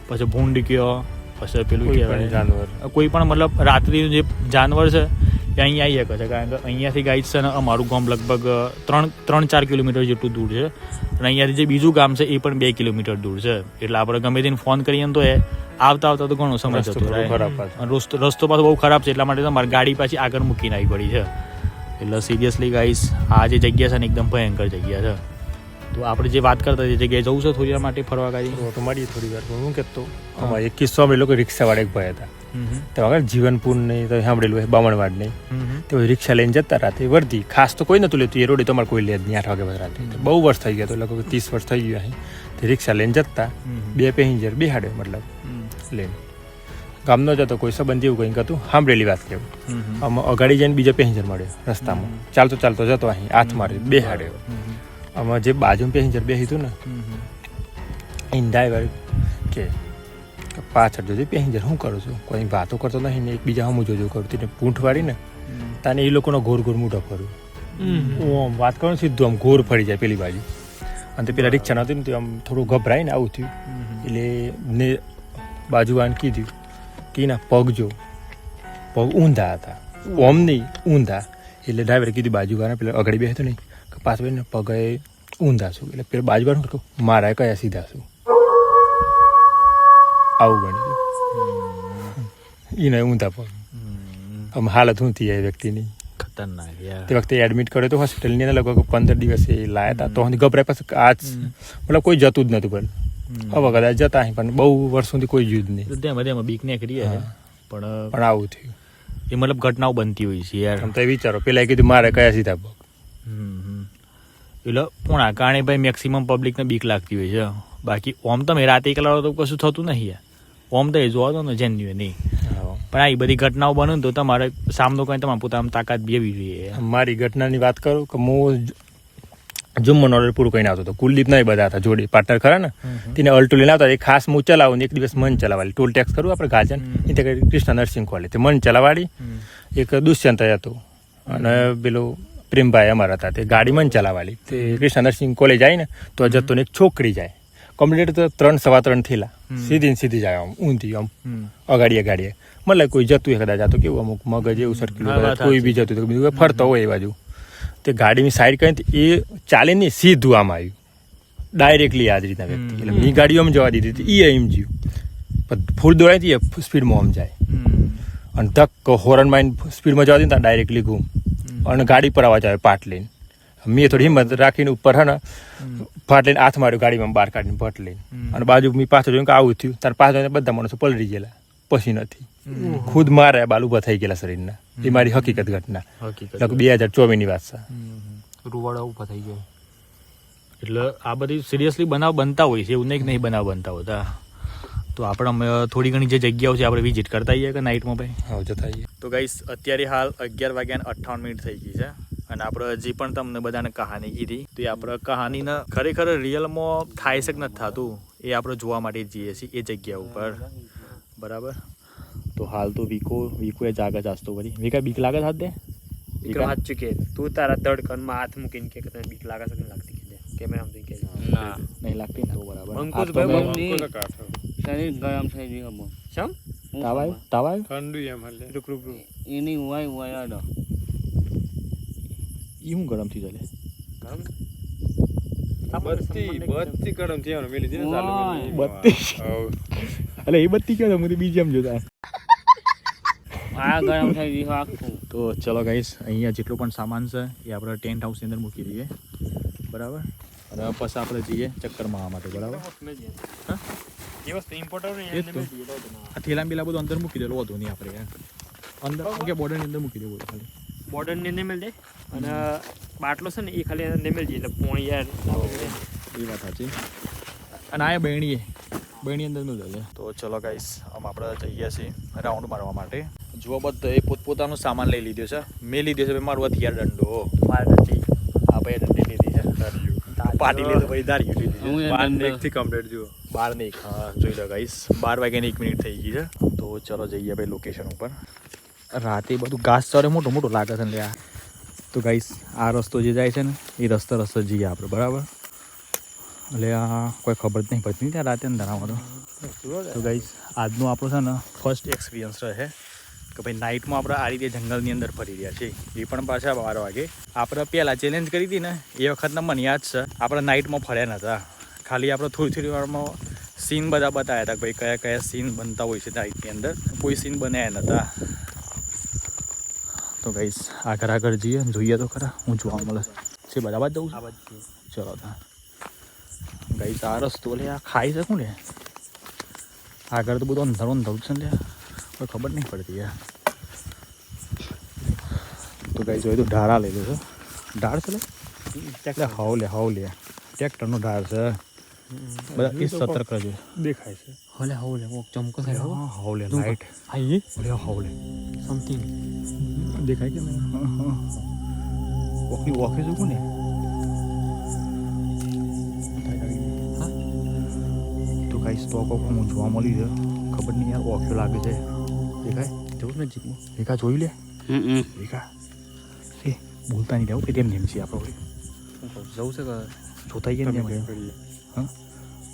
પછી ભૂંડ કયો પછી પેલું કહેવાય જાનવર કોઈ પણ મતલબ રાત્રિનું જે જાનવર છે એ અહીંયા આવી શકે છે કારણ કે અહીંયાથી ગાઈડ છે ને અમારું ગામ લગભગ 3-4 કિલોમીટર જેટલું દૂર છે અને અહીંયાથી જે બીજું ગામ છે એ પણ 2 કિલોમીટર દૂર છે. એટલે આપણે ગમે તેને ફોન કરીએ ને તો એ આવતા તો ઘણો સમય જતો રહે. રસ્તો પાછો બહુ ખરાબ છે એટલા માટે તમારે ગાડી પાછી આગળ મૂકીને આવી પડી છે. એટલે સિરિયસલી ગાઈસ આ જે જગ્યા છે ને એકદમ ભયંકર જગ્યા છે. તો આપણે જે વાત કરતા એ જગ્યાએ જવું છે થોડી વાર માટે ફરવા ગાડી તો મારી થોડી વાર હું કહેતો એક કિસ્સો અમે લોકો રિક્ષાવાળા એક ભાઈ હતા તો આગળ જીવનપુર નહીં તો સાંભળેલું હોય બામણવાડ નહીં તો રિક્ષા લઈને જતા રાતે વર્ધી ખાસ તો કોઈ નતું લેતું એ રોડે તમારે કોઈ લે જ નહીં 8 વાગે રાતે બહુ વર્ષ થઈ ગયા તો લગભગ 30 વર્ષ થઈ ગયું અહીં તે રિક્ષા લઈને જતા 2 પેસેન્જર બેહાડે મતલબ લઈને ગામનો જતો કોઈ સંબંધી એવું કંઈક હતું સાંભળેલી વાત કેવું આમાં અગાડી જઈને બીજો પેસેન્જર મળ્યો રસ્તામાં ચાલતો જતો અહીં હાથ મારી બેહાડ્યો. આમાં જે બાજુમાં પેસેન્જર બેસી હતું ને એ ડ્રાઈવર કે પાછળ જોજો પેસેન્જર શું કરું છું કોઈ વાતો કરતો નહીં ને એકબીજા હું જોજો કરું તેને પૂંઠ વાળી ને તાને એ લોકોનો ઘોર મૂઢો ફરું હું આમ વાત કરું સીધું આમ ઘોર ફરી જાય પેલી બાજુ અને તે પેલા રિક્ષા નહોતી ને તો આમ થોડું ગભરાય ને આવું થયું એટલે ને બાજુવાળાને કીધું કે ના પગ જો પગ ઊંધા હતા ઓમ નહીં ઊંધા એટલે ડ્રાઈવરે કીધું બાજુવાળા પેલા આગળ બેસતો નહીં પાછળ ને પગે ઊંધા છું એટલે પેલા બાજુવાળું કહું મારા કયા સીધા છું આવું બન્યું એને ઊંધા પગ આમ હાલત શું થઈ જાય વ્યક્તિની ખતરનાક તે વખતે એડમિટ કર્યો તો હોસ્પિટલની અંદર લગભગ 15 દિવસે લાયા હતા તો ગભરાય પાછું આજ મતલબ કોઈ જતું જ નતું પણ હવે કદાચ જતા પણ બહુ વર્ષ સુધી કોઈ જ નહીં એમાં બીક ને કરી પણ આવું થયું એ મતલબ ઘટનાઓ બનતી હોય છે યાર. તમે વિચારો પેલા કીધું મારે કયા સીધા પગ એટલે પણ આ કારણે ભાઈ મેક્સિમમ પબ્લિકને બીક લાગતી હોય છે. બાકી ઓમ તમે રાતે એકલા તો કશું થતું નહીં યાર ઓમ તો એ જોવા દો ને જેન્યુઅન નહીં પણ આ બધી ઘટનાઓ બને ને તો તમારે સામનો કરીને તમારે પોતાની તાકાત બેવી જોઈએ. મારી ઘટનાની વાત કરું કે હું જુમ્મન ઓર્ડર પૂરું કરીને આવતો હતો કુલદીપ ના બધા હતા જોડે પાર્ટનર ખરા ને તેને અલ્ટો લઈને આવતા એ ખાસ હું ચલાવું ને એક દિવસ મન ચલાવાળી ટોલ ટેક્સ કરું આપણે ગાજન એ કૃષ્ણ નર્સિંગ કોલેજ તે મન ચલાવાળી એક દુષ્યંત હતું અને પેલો પ્રેમભાઈ અમારા હતા તે ગાડી મન ચલાવાળી તે કૃષ્ણ નર્સિંગ કોલેજ આવી ને તો જતો ને એક છોકરી જાય કમ્પ્લીટ તો 3-3:15 થયેલા સીધી ને સીધી જાય આમ ઊંધી આમ અગાડીએ મતલબ કોઈ જતું કદાચ આ તો કેવું અમુક મગજ એવું સરખેલું કદાચ કોઈ બી જતું તો બીજું ફરતો હોય એ બાજુ તે ગાડીની સાઈડ કરી એ ચાલીને સીધું આમ આવ્યું ડાયરેક્ટલી આ જ રીતના વ્યક્તિ એટલે મેં ગાડીઓ આમ જવા દીધી હતી એ એમ જ્યું પણ ફૂલ દોડાય એ સ્પીડમાં આમ જાય અને ધક્ક હોરન માઇન સ્પીડમાં જવા દે ને ડાયરેક્ટલી ઘૂમ અને ગાડી પર અવાજ આવે પાટ લઈને મેં થોડી હિંમત રાખીને ઉપર હે ને ફાટ લઈને હાથ માર્યો ગાડીમાં બહાર કાઢીને ભટ લઈને અને બાજુ મેં પાછળ જોયું કે આવું થયું તાર પાછળ બધા માણસો પલળી ગયેલા પછી નથી ખુદ મારે બાલ ઉભા થઈ ગયેલા શરીરના એ મારી હકીકત ઘટના લગભગ 2024 વાત છે રૂવાડા ઊભા થઈ ગયા. એટલે આ બધી સિરિયસલી બનાવ બનતા હોય છે એવું નહીં કે નહીં બનાવ બનતા હોતા. તો આપણે થોડી ઘણી જે જગ્યાઓ છે આપણે વિઝિટ કરતા આવીએ કે નાઇટમાં ભાઈ? હા જતા આવીએ. તો ગાઈસ અત્યારે હાલ 11:58 થઈ ગઈ છે અને આપણે હજી પણ તમને બધાને કહાની કીધી તો એ આપણે કહાનીને ખરેખર રિયલમાં થાય છે કે નથી થતું એ આપણે જોવા માટે જઈએ છીએ એ જગ્યા ઉપર બરાબર. તો હાલ તો વિકો એ જાગે જાસ્તો કરી વિકા બીક લાગે છે? વિક્રમ હાથ ચૂકે તું તારા ધડકનમાં હાથ મૂકીને કે તને બીક લાગે છે કે લાગતી કે કેમેરા આમ કે ના નહીં લાગતી ને તો બરાબર. શરીર ગરમ થઈ ગયું હમો શમ તાવ આવ્યો ઠંડુ એમ હાલે રૂક એની ઉવાય આડો ઈ હું ગરમ થઈ જાય બત્તી ગરમ થયા મેલી દે બત્તી એટલે એ બત્તી કેવો હું બીજી એમ જોતા. આ ગરમ થઈ ગયું આખું. તો ચલો ગાઈસ અહીંયા જેટલો પણ સામાન છે એ આપણે ટેન્ટ હાઉસની અંદર મૂકી દઈએ બરાબર અને પછી આપણે જઈએ ચક્કર મારવા માટે બરાબર. એ વસ્તુ ઇમ્પોર્ટન્ટ આ થેલા બેલા બધું અંદર મૂકી દેલો વધુ નહીં આપણે અંદર કે બોર્ડરની અંદર મૂકી દેવું ખાલી બોર્ડરની અંદર મેળ દે અને બાટલો છે ને એ ખાલી અંદર મેળ દે એટલે પોણી યાર એ વાત સાચી. અને આ બહેણી અંદર મેળ દે. તો ચલો ગાઈસ આમ આપણે જઈએ છીએ રાઉન્ડ મારવા માટે. જુઓ બધા એ પોતપોતાનો સામાન લઈ લીધો છે. મેં લીધો છે મારું હથિયાર દંડો માર નથી આ ભાઈ દંડી લીધી છે પાટી લીધો ભાઈ દારી લીધી એકથી કમ્પ્લીટ જુઓ 12 હા જોઈ લો ગાઈસ 12:01 થઈ ગઈ છે. તો ચલો જઈએ ભાઈ લોકેશન ઉપર. રાતે બધું ઘાસ ચરે મોટું મોટું લાગે છે ને લ્યા. તો ગાઈસ આ રસ્તો જે જાય છે ને એ રસ્તો જઈએ આપણે બરાબર. એટલે આ કોઈ ખબર જ નહીં પડતી ત્યાં રાતે અંધારામાં તો ગાઈસ આજનો આપણો છે ને ફર્સ્ટ એક્સપિરિયન્સ રહે કે ભાઈ નાઇટમાં આપણે આ રીતે જંગલની અંદર ફરી રહ્યા છીએ એ પણ પાછા 12 વાગે. આપણે પહેલાં ચેલેન્જ કરી હતી ને એ વખતના મને યાદ છે આપણે નાઇટમાં ફર્યા નહોતા ખાલી આપણે થોડી વારમાં સીન બધા બતાવ્યા હતા ભાઈ કયા કયા સીન બનતા હોય છે નાઇટની અંદર કોઈ સીન બનાવ્યા નહોતા. તો ગાઈસ આગળ જઈએ જોઈએ તો ખરા હું જોવા મળે છે બરાબર જવું છું. ચલો તા ગાઈસ આ રસ્તો લે આ ખાઈ શકું ને આગળ તો બધું અંધારું છે ને કોઈ ખબર નહીં પડતી યાર. તો ગાઈસ જોઈ તો ઢાળા લેલો છે ઢાળ છે લે હાવ લે ટ્રેક્ટરનો ઢાળ છે બધા એ સતર્ક રહેજો દેખાય છે હોલે ચમકો છે હાવ લે લાઈટ આઈ હાવ લે સમથિંગ દેખાય કે ઓકે જોવું ને તો ગાઈસ તો હું જોવા મળી છે ખબર નહીં યાર ઓક્યો લાગે છે દેખાય જવું ને જીપમાં દેખા જોઈ લે દેખા એ બોલતા નહીં રહેવું કે તેમ નેમ છે આપણે જવું છે કે જોતા જઈએ ને હા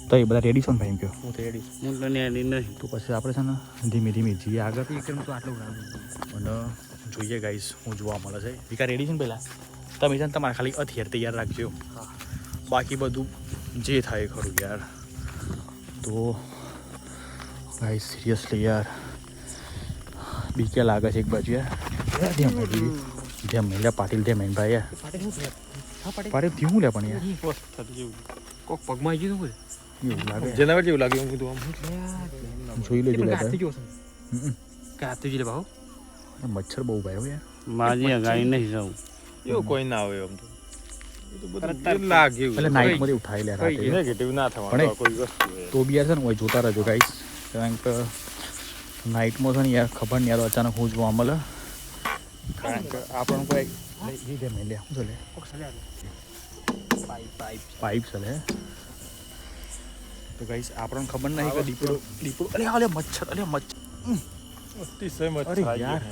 તો એ બધા રેડી છો ને ભાઈ એમ કહો હું તો રેડી હું તો નહીં તો પછી આપણે છે ને ધીમે ધીમે જઈએ આગળ વિક્રમ તો આટલું અને જોઈએ ગાઈસ હું જોવા મળે છે વિકા રેડી છે ને પહેલાં તમે છે ને તમારે ખાલી હથિયાર તૈયાર રાખજો બાકી બધું જે થાય ખરું યાર. તો ગાઈસ સિરિયસલી યાર બીકે લાગે છે એક બાજુ યાર ધ્યાન મહિલા પાટીલ ધ્યાન ભાઈ યાર પાટીલ થયું લે પણ યાર કોક પગમાં આવી ગયું એવું લાગે જેના જેવું લાગે હું કીધું આમ જોઈ લેજો હાથી ગયો કે હાથી જ લે ભાવ મચ્છર બહુ ભાઈ યાર મારી ગાડી નહીં જવું એવું કોઈ ના આવે આમ તો એ તો બધું લાગે એટલે નાઇટમાંથી ઉઠાઈ લે રાતે નેગેટિવ ના થવાનું પણ કોઈ વસ્તુ તો બી યાર છે ને હોય જોતા રહેજો ગાઈસ કારણ કે નાઇટમાં છે ને યાર ખબર નહીં યાર અચાનક હું જોવા મળે કારણ કે આપણને કોઈ લીધે મેં લે શું લે પાઇપ છે લે તો ગાઈસ આપણને ખબર નહીં કે દીપડો અરે મચ્છર અતિશય મત અરે યાર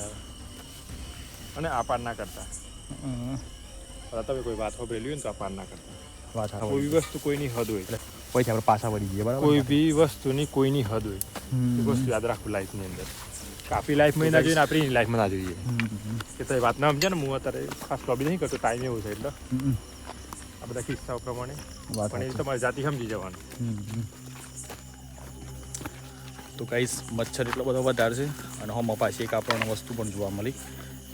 અને આપાર ના કરતા તમે કોઈ વાત સાંભળેલી હોય ને તો આપાર ના કરતા વાત સાચી. કોઈ બી વસ્તુ કોઈની હદ હોય, પછી આપણે પાછા વળી જઈએ બરાબર. કોઈ બી વસ્તુની કોઈની હદ હોય. એ વસ્તુ યાદ રાખવું લાઈફની અંદર. આપણી લાઈફમાં ના જોઈએ ને આપણી લાઈફમાં ના જોઈએ. કે તો એ વાત ના સમજે ને, હું અત્યારે ખાસ લોબી નહીં કરતો, ટાઈમ એવો છે એટલે આ બધા કિસ્સાઓ પ્રમાણે. પણ એ તમારી જાતિ સમજી જવાનું. તો ગાઈસ મચ્છર એટલો બધો વધારે છે અને હમ પાછી એક આપણને વસ્તુ પણ જોવા મળી,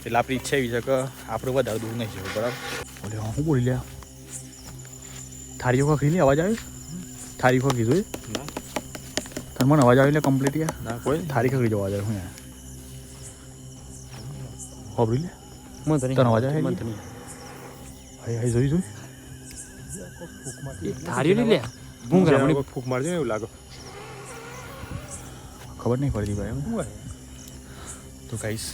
એટલે આપણી ઈચ્છા એવી છે કે આપણે વધારે દૂર નહીં જવું બરાબર. બોલે હું બોલી લ્યા, થાળીઓ ખા ખીલી અવાજ આવ્યો? થાળી ખા કીધું ના તને મને અવાજ આવ્યો એટલે કમ્પ્લીટ યાર. ના કોઈ થાળી ખા કીધું અવાજ આવ્યો હું યાર ખબરી લે મંથની તને અવાજ આવ્યો? મંથની હાઈ જોઈ જોઈ ધાર્યું નહીં લે ભૂંગળા મને ફૂક મારજો ને એવું લાગે. ખબર નહીં પડતી ભાઈ. શું હોય? તો ગાઈસ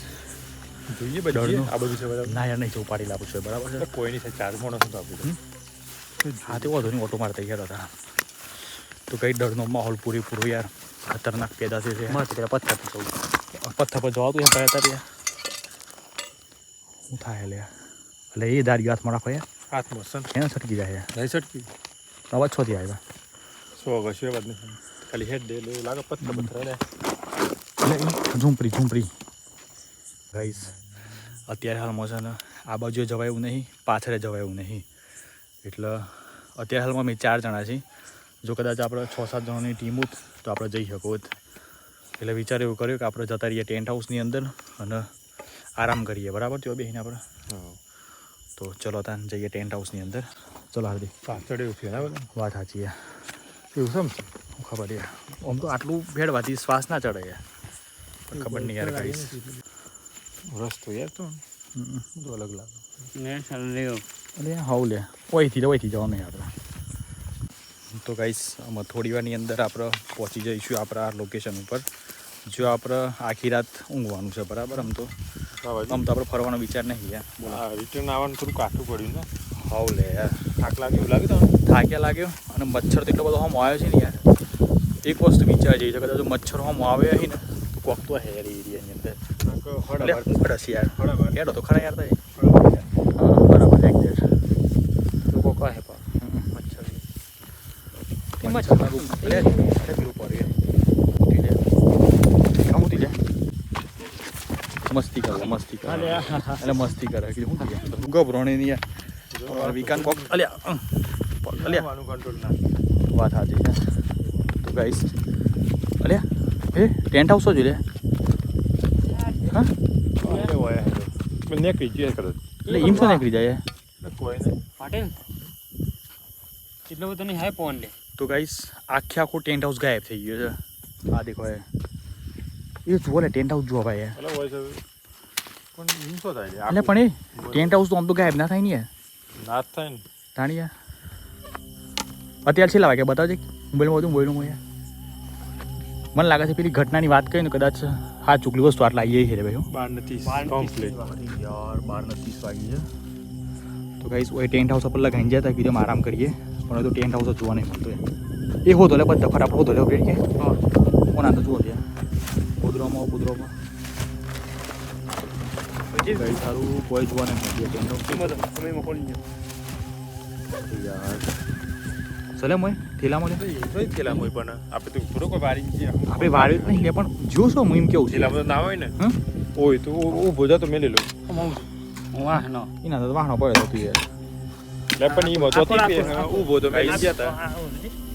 જોઈએ બધું આ બધું છે બરાબર. ના યાર નહીં જવું, પાડી લાવું છું બરાબર છે. કોઈ નહીં થાય, 4 માણસ તો આપી દો. હા તે વાંધો નહીં, ઓટો મારતા ગયા હતા. તો કઈ ડરનો માહોલ પૂરેપૂરો યાર ખતરનાક પેદા છે. મત પેલા પથ્થર તો પથ્થર પર જવાતું એમ પડ્યા હતા શું થાય લે એટલે એ દારી હાથમાં રાખો યાર, હાથમાં સન એને છટકી જાય નહીં છટકી. અવાજ છોથી આવ્યા 100 ઘસ્યો વાત નહીં, ખાલી હેડ દે એટલે એવું લાગે પથ્થર લે. એટલે ઝૂંપડી ગાઈસ અત્યારે હાલમાં છે ને આ બાજુ જવાય એવું નહીં, પાછળ જવાય એવું નહીં. એટલે અત્યારે હાલમાં અમે 4 જણા છીએ. જો કદાચ આપણે 6-7 જણાની ટીમ હોત તો આપણે જઈ શકો હોત. એટલે વિચાર એવું કર્યો કે આપણે જતા રહીએ ટેન્ટ હાઉસની અંદર અને આરામ કરીએ બરાબર. ત્યાં બેસીને આપણે તો ચલો તાન જઈએ ટેન્ટ હાઉસની અંદર. ચલો હાર્દિક. પાછળ એવું થયું ને બધા વાત સાચી યાર, એવું સમજ ખબર યાર આમ તો આટલું ભેળવાથી શ્વાસ ના ચડે યાર, પણ ખબર નહીં યાર ગાઈસ. રસ્તો યાર તો બધું અલગ લાગે. ને લ્યો અરે હાવ લે ઓયથી જવાનું આપણે. તો ગાઈસ આમાં થોડી વારની અંદર આપણે પહોંચી જઈશું આપણા લોકેશન ઉપર. જો આપણે આખી રાત ઊંઘવાનું છે બરાબર. આમ તો આપણે ફરવાનો વિચાર નહીં યાર. હા રિટર્ન આવવાનું થોડું કાઠું પડ્યું ને. હાવ લે યાર, થાક લાગે એવું લાગે તો થાક્યા લાગ્યો અને મચ્છર તો એટલો બધો હમ આવ્યો છે ને યાર. એક વસ્તુ વિચાર જેવી છે, કદાચ મચ્છર હમ આવે અહીં ને તો કોક તો હેર એરિયાની અંદર હડસ યાર કેડો તો ખરા યાર થાય. હા બરાબર એક્ઝેક્ટ લોકો કહે પણ મચ્છરના રૂપ લે અરે પેલું પડે ઉતી લે કામ ઉતી લે મસ્તી કરે એટલે મસ્તી કરે કે શું થયા ગભરોણી નહીં યાર વિકાન કોક અલ્યા કંટ્રોલ ના વાત સાચી છે. તો ગાઈસ અલ્યા એ ટેન્ટ હાઉસ જ લે હા નીકળી જઈએ કરે એટલે ઈમ શું નીકળી જાય કોઈ નહીં. પાટે ને એટલો બધો નહીં હાય પવન લે. તો ગાઈસ આખું ટેન્ટ હાઉસ ગાયબ થઈ ગયો છે. આ દેખો એ જુઓ ને ટેન્ટ હાઉસ જુઓ ભાઈ અલગ હોય છે પણ હિંસો થાય છે એટલે પણ એ ટેન્ટ હાઉસ તો આમ તો ગાયબ ના થાય ને યાર. ના જ થાય ને. તાણી યાર અત્યારે છેલ્લા વાગે બતાવજે મોબાઈલમાં મોબાઈલમાં યાર. મને લાગે છે પેલી ઘટનાની વાત કરી ને કદાચ હા ચૂકલી વસ્તુ આટલા આવીએ છે રે ભાઈ. 12:30 કમ્પ્લીટ યાર 12:30 વાગી છે. તો ગાઈસ ઓય ટેન્ટ હાઉસ પર લગાઈને જતા કીધું આરામ કરીએ પણ તો ટેન્ટ હાઉસ જોવા નહીં મળતો એ હોતો લે બધા ફટાફટ હોતો લે કે કોના તો જુઓ ત્યાં કુદરોમાં સારું કોઈ જોવા નહીં મળતું ટેન્ટ હાઉસ યાર. ચલે મોય થેલામાં થેલામાં પણ આપણે તો પૂરો કોઈ વારી છીએ આપણે વાળ્યું જ નહીં લે પણ જો શું હું એમ કેવું છે થેલામાં તો ના હોય ને હોય તો ઊભો જા તો મેલી લો વાહ નો એના તો વાહનો પડે તું યાર. લે પણ ઈ મતો ઊભો તો મેલી ગયા હતા.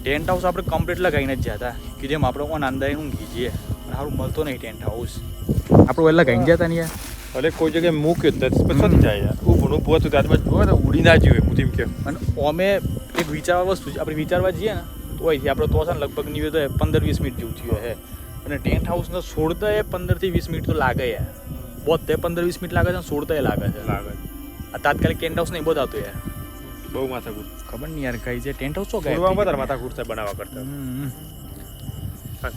ટેન્ટ હાઉસ આપણે કમ્પ્લીટ લગાવીને જ જતા કે જેમ આપણે ઓન અંદર ઊંઘી જઈએ પણ સારું મળતો નહીં ટેન્ટ હાઉસ. આપણે ઓલા લગાવીને જતા ને યાર. ભલે કોઈ જગ્યાએ મૂક્યો તો પછી જાય યાર ઊભો તો ત્યારબાદ જોવે તો ઉડી ના જીવે હું તેમ કેમ. અને અમે એક વિચારવા વસ્તુ આપણે વિચારવા જઈએ ને તો અહીંથી આપણે તો છે ને લગભગ નહીં હોય તો 15-20 મિનિટ જેવું થયું હે અને ટેન્ટ હાઉસને છોડતા એ 15-20 મિનિટ તો લાગે યાર. બહુ તે 15-20 મિનિટ લાગે છે ને છોડતા એ લાગે છે. આ તાત્કાલિક ટેન્ટ હાઉસ નહીં બતાવતો યાર. બહુ માથાકૂટ ખબર નહીં યાર કઈ જે ટેન્ટ હાઉસ તો છોડવા વધારે માથાકૂટ થાય બનાવવા કરતા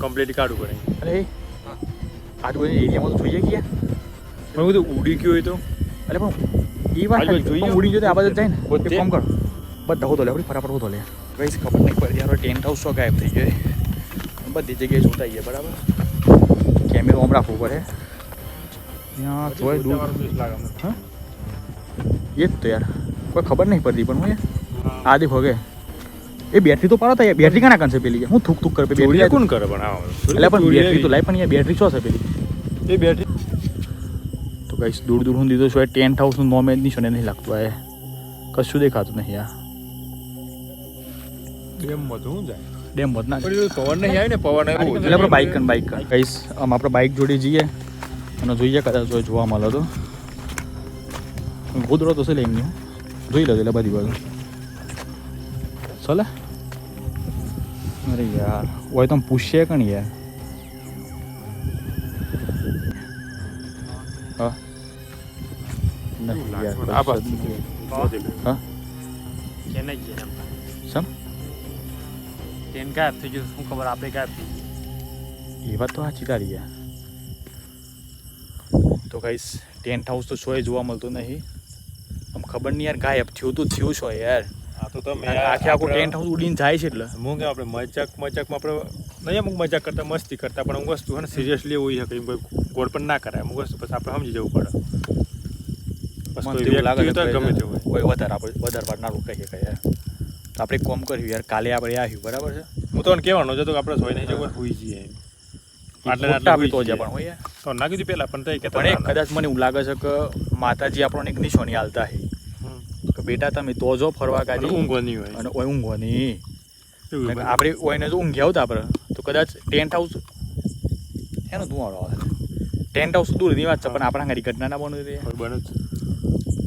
કમ્પ્લીટ કાઢવું પડે. અરે આજુબાજુ એરિયામાં તો જોઈએ ગયા પણ બધું ઉડી ગયું હોય તો એટલે પણ એ વાત જોઈએ ઉડી જોઈએ આ બાજુ જાય ને એક કામ કરો બધા હોતો લે આપણી ફટાફટ હોતો લે કઈ ખબર નહીં પડતી યાર. ટેન્ટ હાઉસ તો ગાયબ થઈ ગયો બધી જગ્યાએ જોતા આવીએ બરાબર. કેમેરો આમ રાખવું પડે ત્યાં જોઈ દૂર હા એ જ તો યાર કોઈ ખબર નહીં પડતી પણ હું યાર આ દેખો કે એ બેટરી તો પાડો થાય બેટરી કાના કાન છે પેલી હું થૂક થૂક કરે બેટરી ચોરીયા કોણ કરે પણ આ એટલે પણ બેટરી તો લાય પણ અહીંયા બેટરી શું છે પેલી એ બેટરી તો ગાઈસ દૂર દૂર હું દીધો છે ટેન્ટ હાઉસનું નોમ જ નહીં નથી લાગતું આ કશું દેખાતું નહીં આ ડેમ માં તો હું જાય ડેમ મત ના પણ પવન નહીં આવે ને પવન આવ્યો એટલે આપણે બાઇક ગાઈસ આપણે બાઇક જોડે જઈએ અને જોઈએ કદાચ જો જોવા મળે તો ગોદડો તો છે લે એમની જોઈ લો એટલે બધી બાજુ ચાલે અરે યાર હોય તો પૂછીએ કે નહીં યાર હા નથી યાર આ બાજુ. હા ચેન્નઈ છે એમ સમ ટ્રેન ગાયબ થઈ ગયું શું ખબર આપણે ગાયબ થઈ ગઈ એ વાત તો સાચી તારી યાર તો ગાઈસ ટેન્ટ હાઉસ તો શોય જોવા મળતું નહીં આમ ખબર નહીં યાર ગાયબ થયું તો થયું છો યાર આ તો તમે આખે આખું ટેન્ટ હાઉસ ઉડીને જાય છે એટલે હું કે આપણે મજાકમાં આપણે નહીં અમુક મજાક કરતા મસ્તી કરતા પણ અમુક વસ્તુ ને સિરિયસલી હોય શકે કોઈ ગોળ પણ ના કરાય અમુક વસ્તુ પછી આપણે સમજી જવું પડે બસ કોઈ વ્યક્તિ હોય તો ગમે તે હોય કોઈ વધારે વાર ના રોકાઈ શકાય યાર તો આપણે કોમ કર્યું યાર કાલે આપણે આવ્યું બરાબર છે હું તો કહેવાનો છે તો આપણે સોય નહીં જવું હોઈ જઈએ આટલે આપણે તો જ પણ હોય યાર તો ના કીધું પહેલા પણ તઈ પણ એક કદાચ મને એવું લાગે છે કે માતાજી આપણને એક નિશાની હાલતા છે કે બેટા તમે તો જો ફરવા કાજી ઊંઘો નહીં હોય અને ઓય ઊંઘો નહીં એવું બધું. આપણે ઓયને જો ઊંઘ્યા આવતા આપણે તો કદાચ ટેન્ટ હાઉસ એનો ધુવાડો આવે ટેન્ટ હાઉસ દૂરની વાત છે પણ આપણા ઘણી ઘટના ના બનવી જોઈએ બને જ.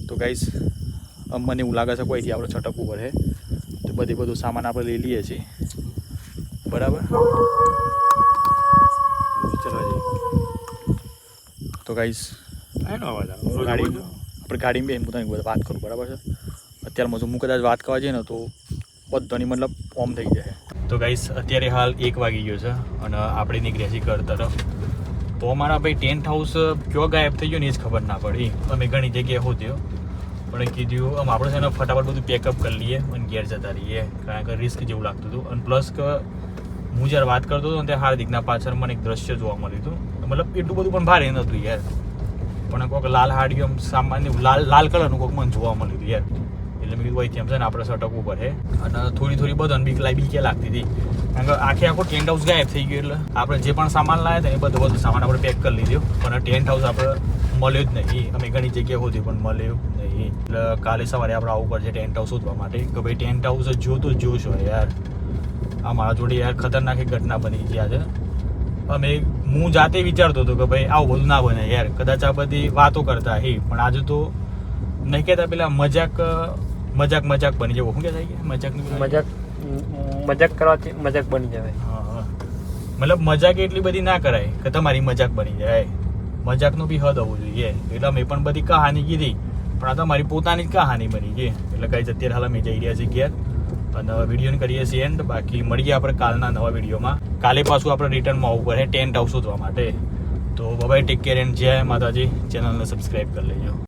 તો ગાઈસ મને એવું લાગે છે કોઈથી આપણે છટકવું પડે તો બધું સામાન આપણે લઈ લઈએ છીએ બરાબર વિચારવા જઈએ. તો ગાઈસ આનો અવાજ આવે ગાડી આપણે ગાડીમાં બેન પોતાની બધા વાત કરું બરાબર છે અત્યારમાં જો હું કદાચ વાત કરવા જઈએ ને તો બધાની મતલબ ઓમ થઈ જાય તો ગાઈસ અત્યારે હાલ 1 વાગી ગયો છે અને આપણે નીકળ્યા છીએ ઘર તરફ તો અમારા ભાઈ ટેન્ટ હાઉસ કયો ગાયબ થઈ ગયો ને એ જ ખબર ના પડી અમે ઘણી જગ્યાએ હોત્યો પણ કીધું આમ આપણે છે ને ફટાફટ બધું પેકઅપ કરી લઈએ અને ઘેર જતા રહીએ કારણ કે રિસ્ક જેવું લાગતું હતું અને પ્લસ કે હું જ્યારે વાત કરતો હતો ને ત્યારે હાર્દિકના પાછળ મને એક દ્રશ્ય જોવા મળ્યું હતું મતલબ એટલું બધું પણ ભારે નહોતું યાર પણ કોઈક લાલ હાડીઓ આમ સામાન્ય લાલ કલરનું કોઈક મને જોવા મળ્યું હતું યાર એટલે મેં કીધું અહીંથી આમ છે ને આપણે સટકવું પડે અને થોડી બધાને બીક લાગતી હતી કારણ કે આખો ટેન્ટ હાઉસ ગાયબ થઈ ગયો એટલે આપણે જે પણ સામાન લાવ્યા હતા એ બધું સામાન આપણે પેક કરી લીધો પણ ટેન્ટ હાઉસ આપણે મળ્યો જ નહીં અમે ઘણી જગ્યાએ હોતી પણ મળ્યો નહીં એટલે કાલે સવારે આપણે આવવું પડશે ટેન્ટ હાઉસ શોધવા માટે કે ભાઈ ટેન્ટ હાઉસ જોતો જ જોશો યાર આ મારા જોડે યાર ખતરનાક એક ઘટના બની ગયા છે હું જાતે વિચારતો હતો કે ભાઈ આવું બધું ના બને યાર કદાચ આ બધી વાતો કરતા હે પણ આજે તો નહીં કહેતા પેલા મજાક બની જવું શું કહેતા મજાક કરવાથી મજાક બની જાય હા મતલબ મજાક એટલી બધી ના કરાય કે તમારી મજાક બની જાય મજાકનું બી હદ હોવું જોઈએ એટલે મેં પણ બધી કહાની કીધી પણ આ તો મારી પોતાની જ કહાની બની ગઈ એટલે કઈ અત્યારે હાલ અમે જઈ રહ્યા છીએ ઘેર અને વિડીયો કરીએ છીએ એન્ડ બાકી મળીએ આપણે કાલના નવા વિડીયોમાં કાલે પાછું આપણે રિટર્નમાં આવવું પડે ટેન્ટ હાઉસ શોધવા માટે તો બાય ટેક કેર એન્ડ જય માતાજી ચેનલને સબસ્ક્રાઈબ કરી લેજો